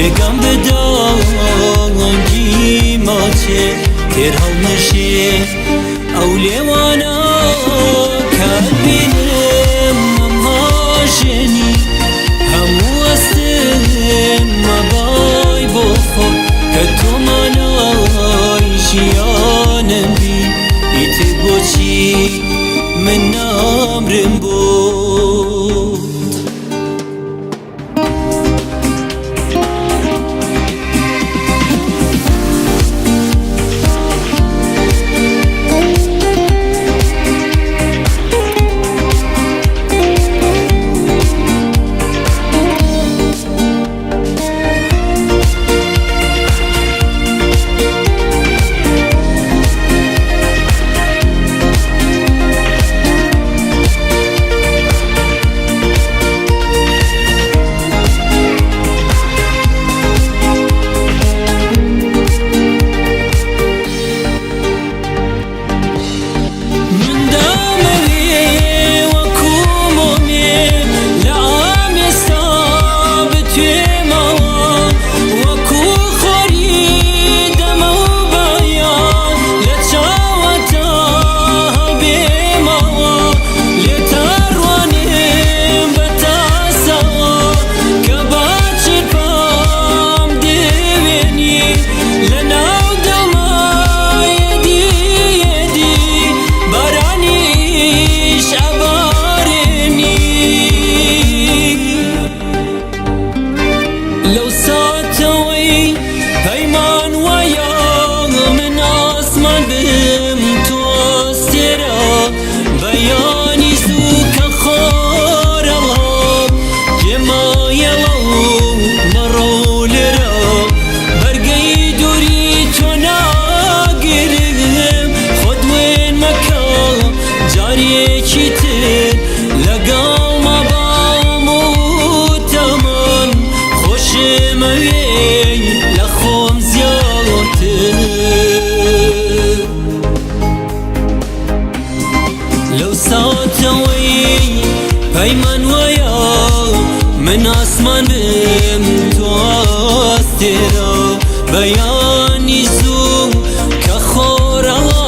ڕێگەم بدە گی ماچێ تێرهەڵمەشێ ئەو لێوانە کە بینم ئەمهاژێنی هەموو ئەستم مەبای بۆ خۆ کە تۆ مانای ژیانم بی ئیتر بۆچی من نامرم بۆ پەیمان وایە من ئاسمان بم تۆ ئاستێرە بەیانی زوو کە خۆرەوە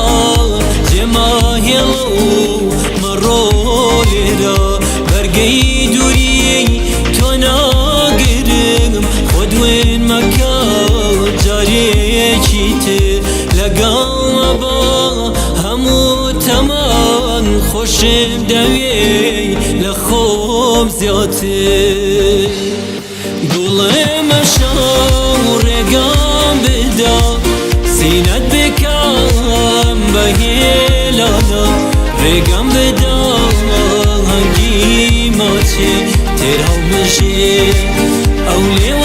جێماهێڵە و مەڕۆ لێرە بەرگەی دووری تۆ ناگرم خۆ دوێن مەکە جارێکی تر لەگەڵمە بە هەموو تەمان خۆشم دەوێ لە خۆم زیاتر گوڵێمە شەو ڕێگام بدە سینەت بکەم بە هێلانە ڕێگام بدە هەنگی ماچێ تێرهەڵمەژێ ئەو لێوانە